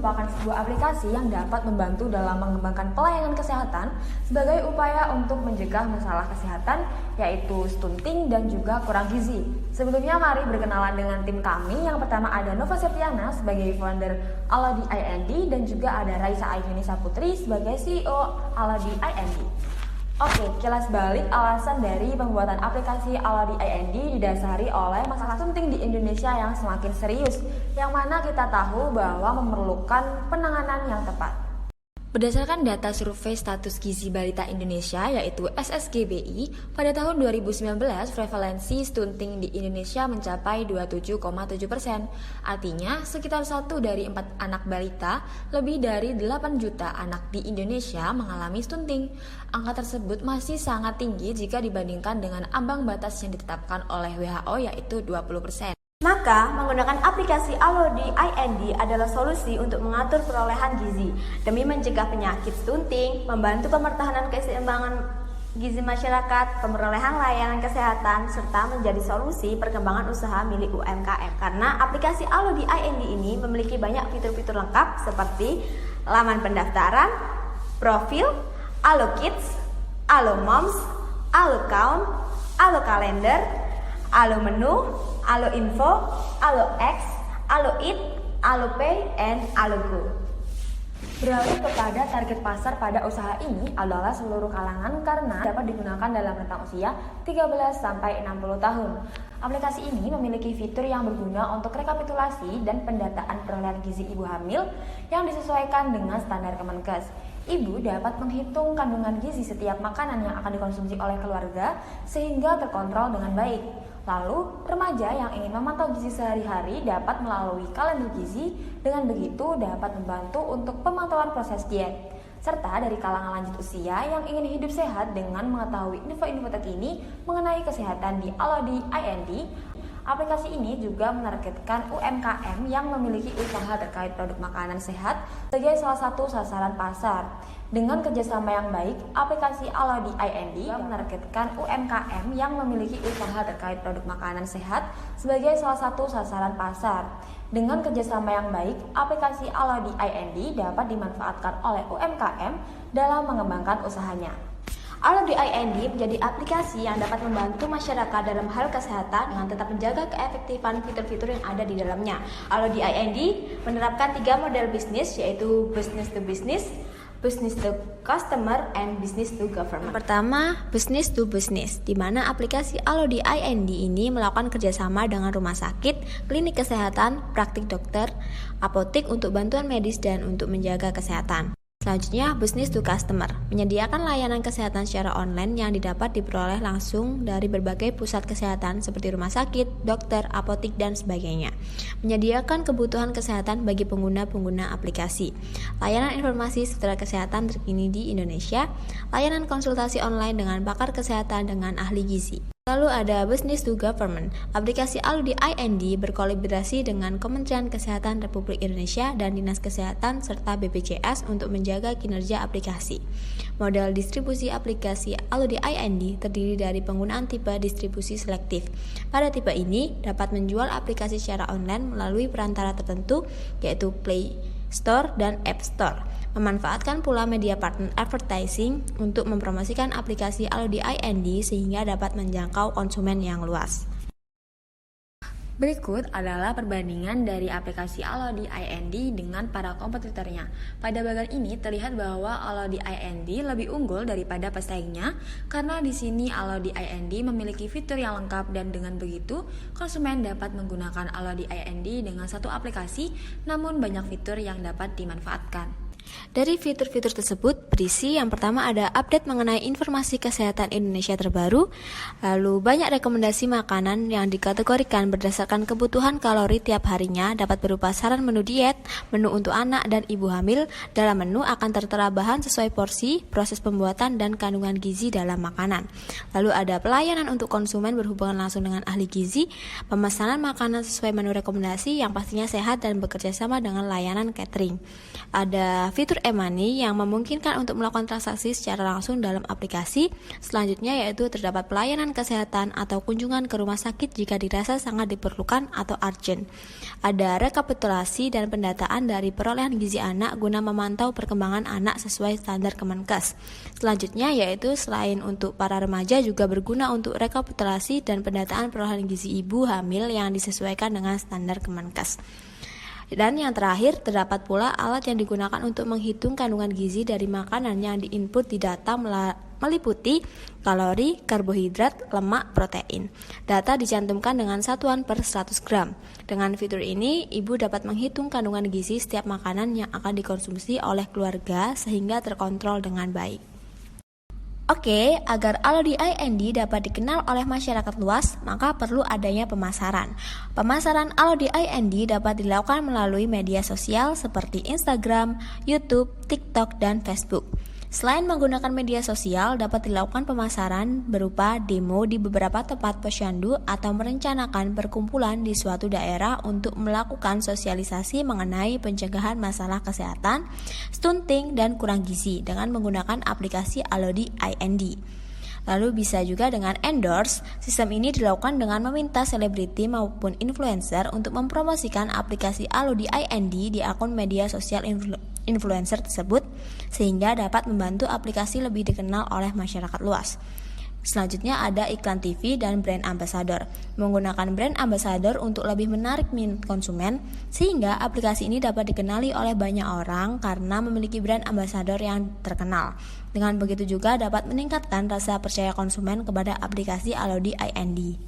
merupakan sebuah aplikasi yang dapat membantu dalam mengembangkan pelayanan kesehatan sebagai upaya untuk mencegah masalah kesehatan yaitu stunting dan juga kurang gizi. Sebelumnya mari berkenalan dengan tim kami. Yang pertama ada Nova Septiana sebagai founder Alodi IND dan juga ada Raisa Ayunisa Putri sebagai CEO Alodi IND. Oke, kilas balik alasan dari pembuatan aplikasi Alodi IND didasari oleh masalah stunting di Indonesia yang semakin serius, yang mana kita tahu bahwa memerlukan penanganan yang tepat. Berdasarkan data survei status gizi balita Indonesia yaitu SSGBI, pada tahun 2019 prevalensi stunting di Indonesia mencapai 27,7%. Artinya sekitar 1 dari 4 anak balita, lebih dari 8 juta anak di Indonesia mengalami stunting. Angka tersebut masih sangat tinggi jika dibandingkan dengan ambang batas yang ditetapkan oleh WHO yaitu 20%. Maka, menggunakan aplikasi Alodi IND adalah solusi untuk mengatur perolehan gizi demi mencegah penyakit stunting, membantu pemertahanan keseimbangan gizi masyarakat, pemerolehan layanan kesehatan, serta menjadi solusi perkembangan usaha milik UMKM. Karena aplikasi Alodi IND ini memiliki banyak fitur-fitur lengkap seperti laman pendaftaran, profil, Alo Kids, Alo Moms, Alo Count, Alo Kalender, Alo Menu, Alo Info, Alo X, Alo Eat, Alo Pay, and Alo Go. Beralih kepada target pasar pada usaha ini adalah seluruh kalangan karena dapat digunakan dalam rentang usia 13-60 tahun. Aplikasi ini memiliki fitur yang berguna untuk rekapitulasi dan pendataan perolehan gizi ibu hamil yang disesuaikan dengan standar Kemenkes. Ibu dapat menghitung kandungan gizi setiap makanan yang akan dikonsumsi oleh keluarga sehingga terkontrol dengan baik. Lalu, remaja yang ingin memantau gizi sehari-hari dapat melalui kalender gizi, dengan begitu dapat membantu untuk pemantauan proses diet. Serta dari kalangan lanjut usia yang ingin hidup sehat dengan mengetahui info-info terkini mengenai kesehatan di Alodi IND. Aplikasi ini juga menargetkan UMKM yang memiliki usaha terkait produk makanan sehat sebagai salah satu sasaran pasar. Dengan kerjasama yang baik, aplikasi Alodi IND juga menargetkan UMKM yang memiliki usaha terkait produk makanan sehat sebagai salah satu sasaran pasar. Dengan kerjasama yang baik, aplikasi Alodi IND dapat dimanfaatkan oleh UMKM dalam mengembangkan usahanya. Alodi IND menjadi aplikasi yang dapat membantu masyarakat dalam hal kesehatan dengan tetap menjaga keefektifan fitur-fitur yang ada di dalamnya. Alodi IND menerapkan 3 model bisnis yaitu business to business, business to customer, and business to government. Pertama, business to business, di mana aplikasi Alodi IND ini melakukan kerjasama dengan rumah sakit, klinik kesehatan, praktik dokter, apotek untuk bantuan medis dan untuk menjaga kesehatan. Selanjutnya, business to customer, menyediakan layanan kesehatan secara online yang didapat diperoleh langsung dari berbagai pusat kesehatan seperti rumah sakit, dokter, apotek, dan sebagainya. Menyediakan kebutuhan kesehatan bagi pengguna-pengguna aplikasi. Layanan informasi seputar kesehatan terkini di Indonesia, layanan konsultasi online dengan pakar kesehatan dengan ahli gizi. Lalu ada Business to Government. Aplikasi Alodi IND berkolaborasi dengan Kementerian Kesehatan Republik Indonesia dan Dinas Kesehatan serta BPJS untuk menjaga kinerja aplikasi. Model distribusi aplikasi Alodi IND terdiri dari penggunaan tipe distribusi selektif. Pada tipe ini dapat menjual aplikasi secara online melalui perantara tertentu yaitu Play Store dan App Store. Memanfaatkan pula media partner advertising untuk mempromosikan aplikasi Alodi IND sehingga dapat menjangkau konsumen yang luas. Berikut adalah perbandingan dari aplikasi Alodi IND dengan para kompetitornya. Pada bagian ini terlihat bahwa Alodi IND lebih unggul daripada pesaingnya karena di sini Alodi IND memiliki fitur yang lengkap dan dengan begitu konsumen dapat menggunakan Alodi IND dengan satu aplikasi namun banyak fitur yang dapat dimanfaatkan. Dari fitur-fitur tersebut berisi yang pertama ada update mengenai informasi kesehatan Indonesia terbaru, lalu banyak rekomendasi makanan yang dikategorikan berdasarkan kebutuhan kalori tiap harinya dapat berupa saran menu diet, menu untuk anak dan ibu hamil. Dalam menu akan tertera bahan sesuai porsi, proses pembuatan dan kandungan gizi dalam makanan. Lalu ada pelayanan untuk konsumen berhubungan langsung dengan ahli gizi, pemesanan makanan sesuai menu rekomendasi yang pastinya sehat dan bekerja sama dengan layanan catering. Ada fitur e-money yang memungkinkan untuk melakukan transaksi secara langsung dalam aplikasi. Selanjutnya yaitu terdapat pelayanan kesehatan atau kunjungan ke rumah sakit jika dirasa sangat diperlukan atau urgent. Ada rekapitulasi dan pendataan dari perolehan gizi anak guna memantau perkembangan anak sesuai standar Kemenkes. Selanjutnya yaitu selain untuk para remaja juga berguna untuk rekapitulasi dan pendataan perolehan gizi ibu hamil yang disesuaikan dengan standar Kemenkes. Dan yang terakhir, terdapat pula alat yang digunakan untuk menghitung kandungan gizi dari makanan yang diinput di data meliputi kalori, karbohidrat, lemak, protein. Data dicantumkan dengan satuan per 100 gram. Dengan fitur ini, ibu dapat menghitung kandungan gizi setiap makanan yang akan dikonsumsi oleh keluarga sehingga terkontrol dengan baik. Oke, agar Alodi IND dapat dikenal oleh masyarakat luas, maka perlu adanya pemasaran. Pemasaran Alodi IND dapat dilakukan melalui media sosial seperti Instagram, YouTube, TikTok, dan Facebook. Selain menggunakan media sosial, dapat dilakukan pemasaran berupa demo di beberapa tempat posyandu atau merencanakan perkumpulan di suatu daerah untuk melakukan sosialisasi mengenai pencegahan masalah kesehatan, stunting, dan kurang gizi dengan menggunakan aplikasi Alodi IND. Lalu bisa juga dengan endorse. Sistem ini dilakukan dengan meminta selebriti maupun influencer untuk mempromosikan aplikasi Alodi IND di akun media sosial influencer tersebut sehingga dapat membantu aplikasi lebih dikenal oleh masyarakat luas. Selanjutnya ada iklan TV dan brand ambassador. Menggunakan brand ambassador untuk lebih menarik minat konsumen sehingga aplikasi ini dapat dikenali oleh banyak orang karena memiliki brand ambassador yang terkenal. Dengan begitu juga dapat meningkatkan rasa percaya konsumen kepada aplikasi Alodi IND.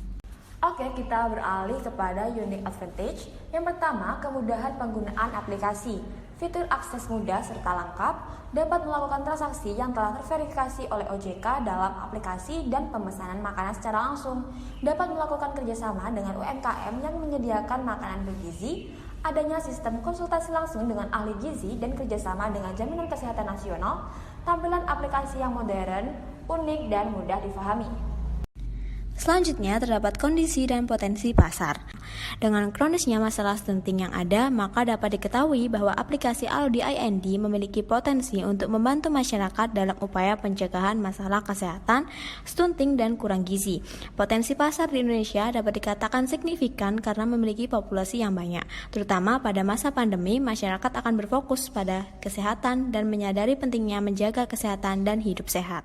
Oke, kita beralih kepada unique advantage. Yang pertama, kemudahan penggunaan aplikasi. Fitur akses mudah serta lengkap, dapat melakukan transaksi yang telah terverifikasi oleh OJK dalam aplikasi dan pemesanan makanan secara langsung, dapat melakukan kerjasama dengan UMKM yang menyediakan makanan bergizi, adanya sistem konsultasi langsung dengan ahli gizi dan kerjasama dengan Jaminan Kesehatan Nasional, tampilan aplikasi yang modern, unik, dan mudah difahami. Selanjutnya terdapat kondisi dan potensi pasar. Dengan kronisnya masalah stunting yang ada, maka dapat diketahui bahwa aplikasi Alodi IND memiliki potensi untuk membantu masyarakat dalam upaya pencegahan masalah kesehatan, stunting, dan kurang gizi. Potensi pasar di Indonesia dapat dikatakan signifikan karena memiliki populasi yang banyak. Terutama pada masa pandemi, masyarakat akan berfokus pada kesehatan dan menyadari pentingnya menjaga kesehatan dan hidup sehat.